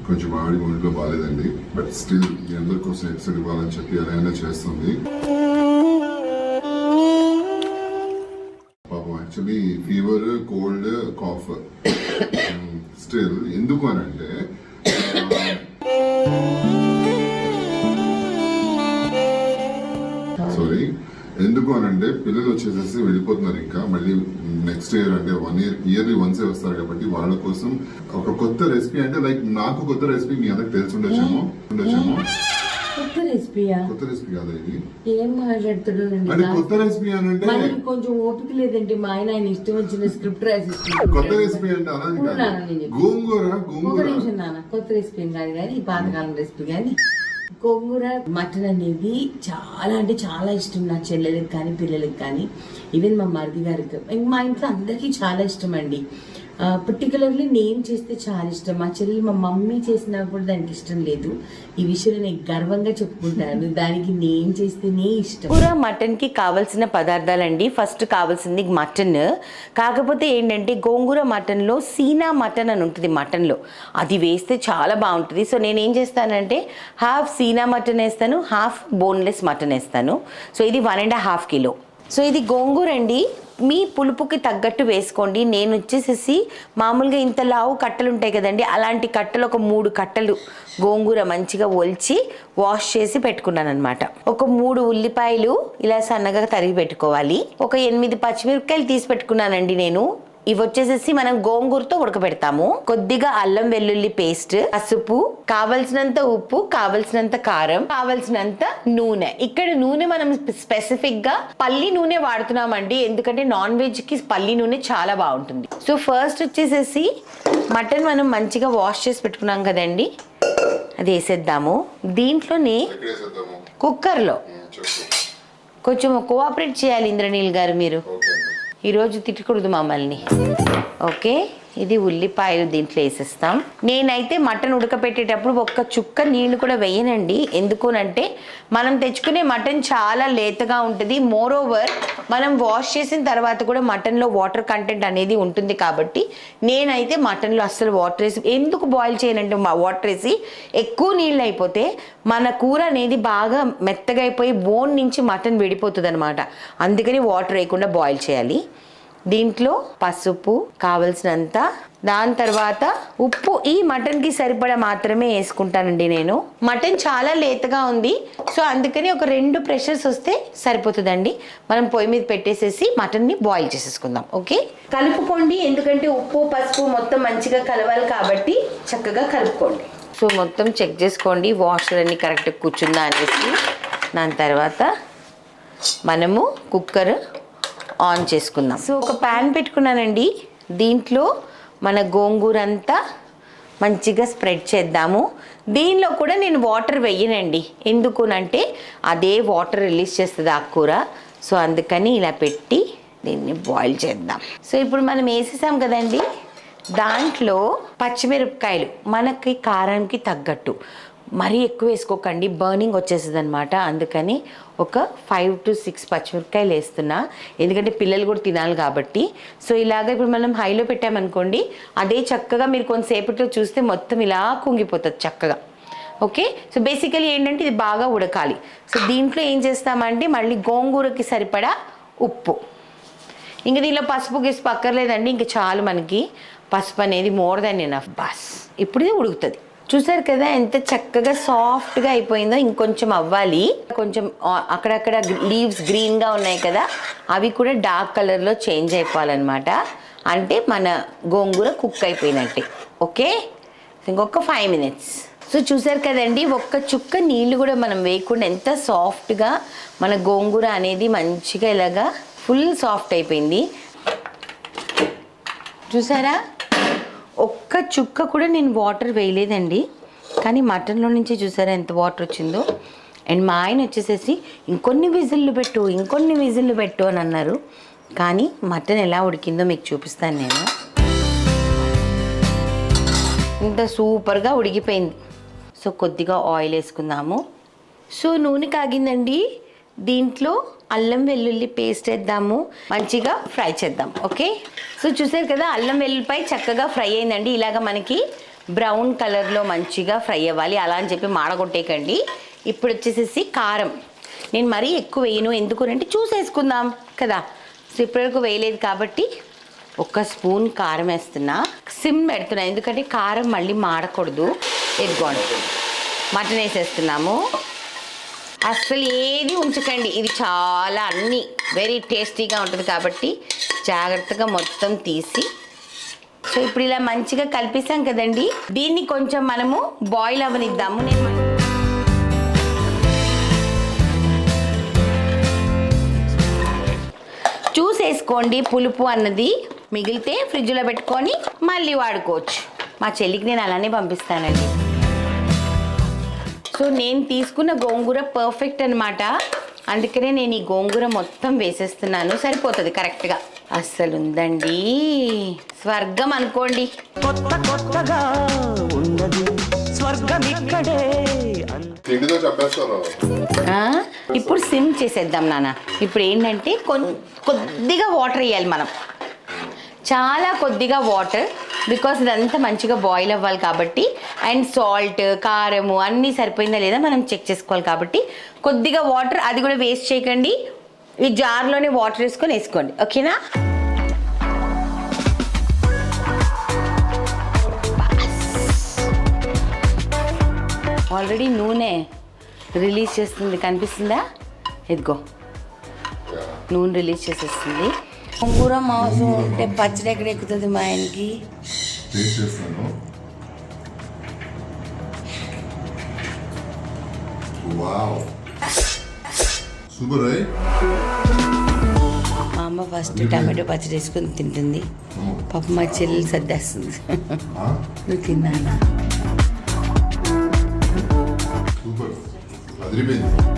కొంచెం ఆడి ఒంట్లో బాగాలేదండి, బట్ స్టిల్ మీ అందరి కోసం ఎక్సైట్ ఇవ్వాలని చెప్పి అలా చేస్తుంది. పాపం actually fever, cold, cough still ఎందుకు అని అంటే సారీ ఎందుకు అని అంటే పిల్లలు వచ్చేసేసి వెళ్ళిపోతున్నారు, ఇంకా మళ్ళీ నెక్స్ట్ ఇయర్ అంటే 1 year ఇయర్లీ వన్సే వస్తారు కాబట్టి వాళ్ళ కోసం ఒక కొత్త రెసిపీ అంటే లైక్ నాకు కొత్త రెసిపీ మీ అందరికి తెలిసి ఉండొచ్చేమో. కొత్త రెసిపీయా? కొత్త రెసిపీ కాదా ఇది? ఏం మాట్లాడుతున్నాడు అంటే కొత్త రెసిపీ అని అంటే కొంచెం ఓపిక లేదండి. మా ఆయన ఇష్టం వచ్చిన స్క్రిప్ట్ రాసిస్తున్నాడు. కొత్త రెసిపీ అంటే అలాగే గోంగూర. ఒక నిమిషం నాన్న, కొత్త రెసిపీ కాదు కానీ పాతకాలం రెసిపీ కానీ గోంగూర మటన్ అనేది చాలా అంటే చాలా ఇష్టం నా చెల్లెలకి కానీ పిల్లలకి కానీ, ఈవెన్ మా మరిది గారికి, మా ఇంట్లో అందరికీ చాలా ఇష్టం అండి. పర్టికులర్లీ నేను చేస్తే చాలా ఇష్టం. మా చెల్లెలు మా మమ్మీ చేసినా కూడా దానికి ఇష్టం లేదు. ఈ విషయంలో నేను గర్వంగా చెప్పుకుంటాను, దానికి నేను చేస్తేనే ఇష్టం. గోంగూర మటన్కి కావాల్సిన పదార్థాలండి. ఫస్ట్ కావాల్సింది మటన్. కాకపోతే ఏంటంటే గోంగూర మటన్లో సీనా మటన్ అని ఉంటుంది మటన్లో, అది వేస్తే చాలా బాగుంటుంది. సో నేనేం చేస్తానంటే హాఫ్ సీనా మటన్ వేస్తాను, హాఫ్ బోన్లెస్ మటన్ వేస్తాను. సో ఇది 1.5 kilo. సో ఇది గోంగూర అండి, మీ పులుపుకి తగ్గట్టు వేసుకోండి. నేను వచ్చేసేసి మామూలుగా ఇంత లావు కట్టలు ఉంటాయి కదండి, అలాంటి కట్టలు ఒక 3 కట్టలు గోంగూర మంచిగా ఒలిచి వాష్ చేసి పెట్టుకున్నాను అనమాట. ఒక 3 ఉల్లిపాయలు ఇలా సన్నగా తరిగి పెట్టుకోవాలి. ఒక 8 పచ్చిమిరపకాయలు తీసి పెట్టుకున్నానండి నేను. ఇవి వచ్చేసేసి మనం గోంగూరతో ఉడకబెడతాము. కొద్దిగా అల్లం వెల్లుల్లి పేస్ట్, పసుపు, కావలసినంత ఉప్పు, కావలసినంత కారం, కావలసినంత నూనె. ఇక్కడ నూనె మనం స్పెసిఫిక్ గా పల్లి నూనె వాడుతున్నామండి, ఎందుకంటే నాన్ వెజ్ కి పల్లి నూనె చాలా బాగుంటుంది. సో ఫస్ట్ వచ్చేసేసి మటన్ మనం మంచిగా వాష్ చేసి పెట్టుకున్నాం కదండి, అది వేసేద్దాము. దీంట్లోనే కుక్కర్లో కొంచెం కోఆపరేట్ చేయాలి ఇంద్రనీల్ గారు, మీరు ఈరోజు తిట్టకూడదు మమ్మల్ని. ఓకే, ఇది ఉల్లిపాయలు దీంట్లో వేసేస్తాం. నేనైతే మటన్ ఉడకపెట్టేటప్పుడు ఒక్క చుక్క నీళ్లు కూడా వేయనండి. ఎందుకునంటే మనం తెచ్చుకునే మటన్ చాలా లేతగా ఉంటుంది. మోర్ ఓవర్ మనం వాష్ చేసిన తర్వాత కూడా మటన్లో వాటర్ కంటెంట్ అనేది ఉంటుంది కాబట్టి నేనైతే మటన్లో అస్సలు వాటర్ వేసి ఎందుకు బాయిల్ చేయనంటే వాటర్ వేసి ఎక్కువ నీళ్ళు అయిపోతే మన కూర అనేది బాగా మెత్తగా అయిపోయి బోన్ నుంచి మటన్ విడిపోతుంది అనమాట. అందుకని వాటర్ వేయకుండా బాయిల్ చేయాలి. దీంట్లో పసుపు కావలసినంత, దాని తర్వాత ఉప్పు ఈ మటన్కి సరిపడా మాత్రమే వేసుకుంటానండి నేను. మటన్ చాలా లేతగా ఉంది, సో అందుకని ఒక 2 ప్రెషర్స్ వస్తే సరిపోతుందండి. మనం పొయ్యి మీద పెట్టేసేసి మటన్ని బాయిల్ చేసేసుకుందాం. ఓకే, కలుపుకోండి, ఎందుకంటే ఉప్పు పసుపు మొత్తం మంచిగా కలవాలి కాబట్టి చక్కగా కలుపుకోండి. సో మొత్తం చెక్ చేసుకోండి వాషర్ అన్ని కరెక్ట్గా కూర్చుందా అనేసి. దాని తర్వాత మనము కుక్కర్ ఆన్ చేసుకుందాం. సో ఒక ప్యాన్ పెట్టుకున్నానండి, దీంట్లో మన గోంగూర అంతా మంచిగా స్ప్రెడ్ చేద్దాము. దీనిలో కూడా నేను వాటర్ వేయనండి, ఎందుకునంటే అదే వాటర్ రిలీజ్ చేస్తుంది ఆకుకూర. సో అందుకని ఇలా పెట్టి దీన్ని బాయిల్ చేద్దాం. సో ఇప్పుడు మనం వేసేసాం కదండి, దాంట్లో పచ్చిమిరపకాయలు మనకి కారానికి తగ్గట్టు, మరీ ఎక్కువ వేసుకోకండి, బర్నింగ్ వచ్చేస్తుంది అనమాట. అందుకని ఒక 5 to 6 పచ్చిమిరపకాయలు వేస్తున్నా, ఎందుకంటే పిల్లలు కూడా తినాలి కాబట్టి. సో ఇలాగ ఇప్పుడు మనం హైలో పెట్టామనుకోండి, అదే చక్కగా మీరు కొంతసేపట్లో చూస్తే మొత్తం ఇలా కుంగిపోతుంది చక్కగా. ఓకే, సో బేసికలీ ఏంటంటే ఇది బాగా ఉడకాలి. సో దీంట్లో ఏం చేస్తామంటే మళ్ళీ గోంగూరకి సరిపడా ఉప్పు, ఇంక దీనిలో పసుపు గిసుపు అక్కర్లేదండి, ఇంక చాలు మనకి పసుపు అనేది మోర్ దాన్ ఎనఫ్. బస్ ఇప్పుడు ఇది ఉడుకుతుంది. చూసారు కదా ఎంత చక్కగా సాఫ్ట్గా అయిపోయిందో. ఇంకొంచెం అవ్వాలి, కొంచెం అక్కడక్కడ లీవ్స్ గ్రీన్గా ఉన్నాయి కదా, అవి కూడా డార్క్ కలర్లో చేంజ్ అయిపోవాలన్నమాట. అంటే మన గోంగూర కుక్ అయిపోయినట్టే. ఓకే, ఇంకొక 5 minutes. సో చూసారు కదండి, ఒక్క చుక్క నీళ్ళు కూడా మనం వేయకుండా ఎంత సాఫ్ట్గా మన గోంగూర అనేది మంచిగా ఇలాగా ఫుల్ సాఫ్ట్ అయిపోయింది. చూసారా, ఒక్క చుక్క కూడా నేను వాటర్ వేయలేదండి, కానీ మటన్లో నుంచి చూసారా ఎంత వాటర్ వచ్చిందో. అండ్ మా ఆయన వచ్చేసేసి ఇంకొన్ని విజిల్లు పెట్టు అని అన్నారు. కానీ మటన్ ఎలా ఉడికిందో మీకు చూపిస్తాను నేను. ఇంత సూపర్గా ఉడికిపోయింది. సో కొద్దిగా ఆయిల్ వేసుకుందాము. సో నూనె కాగిందండి, దీంట్లో అల్లం వెల్లుల్లి పేస్ట్ వేద్దాము, మంచిగా ఫ్రై చేద్దాం. ఓకే, సో చూసారు కదా అల్లం వెల్లుల్లిపై చక్కగా ఫ్రై అయిందండి. ఇలాగ మనకి బ్రౌన్ కలర్లో మంచిగా ఫ్రై అవ్వాలి, అలా అని చెప్పి మాడగొట్టేయకండి. ఇప్పుడు వచ్చేసేసి కారం నేను మరీ ఎక్కువ వేయను, ఎందుకంటే చూసేసుకుందాం కదా. సో ఇప్పటివరకు వేయలేదు కాబట్టి 1 స్పూన్ కారం వేస్తున్నా. సిమ్ పెడుతున్నా ఎందుకంటే కారం మళ్ళీ మాడకూడదు. ఎగ్గోండి మటన్ వేసేస్తున్నాము. అస్సలు ఏది ఉంచకండి, ఇది చాలా అన్నీ వెరీ టేస్టీగా ఉంటుంది కాబట్టి జాగ్రత్తగా మొత్తం తీసి. సో ఇప్పుడు ఇలా మంచిగా కలిపేసాం కదండి, దీన్ని కొంచెం మనము బాయిల్ అవ్వనిద్దాము. నేను చూసేసుకోండి, పులుపు అన్నది మిగిలితే ఫ్రిడ్జ్లో పెట్టుకొని మళ్ళీ వాడుకోవచ్చు. మా చెల్లికి నేను అలానే పంపిస్తానండి. సో నేను తీసుకున్న గోంగూర పర్ఫెక్ట్ అనమాట, అందుకనే నేను ఈ గోంగూర మొత్తం వేసేస్తున్నాను, సరిపోతుంది కరెక్ట్గా. అస్సలు ఉందండి స్వర్గం అనుకోండి. కొత్తగా ఉన్నది స్వర్గం ఇక్కడే. తిండితో చెప్పేస్తారు. ఇప్పుడు సిమ్ చేసేద్దాం నాన్న. ఇప్పుడు ఏంటంటే కొద్దిగా వాటర్ వేయాలి మనం, చాలా కొద్దిగా వాటర్, బికాస్ ఇదంతా మంచిగా బాయిల్ అవ్వాలి కాబట్టి. అండ్ సాల్ట్ కారము అన్నీ సరిపోయిందా లేదా మనం చెక్ చేసుకోవాలి కాబట్టి కొద్దిగా వాటర్, అది కూడా వేస్ట్ చేయకండి. ఈ జార్లోనే వాటర్ వేసుకోండి, ఓకేనా. ఆల్రెడీ నూనె రిలీజ్ చేస్తుంది, కనిపిస్తుందా? ఇదిగో నూనె రిలీజ్ చేసేస్తుంది. గోంగూర మాంసం ఉంటే పచ్చడి ఎక్కడ ఎక్కుతుంది మా ఆయనకి. టేస్ట్ చేస్తాను. Wow super. మా అమ్మ ఫస్ట్ టమాటో పచ్చడి వేసుకొని తింటుంది, పాప మా చెల్లెలు సర్దేస్తుంది. నువ్వు తిన్నానా? సూపర్ అదిరిపోయింది.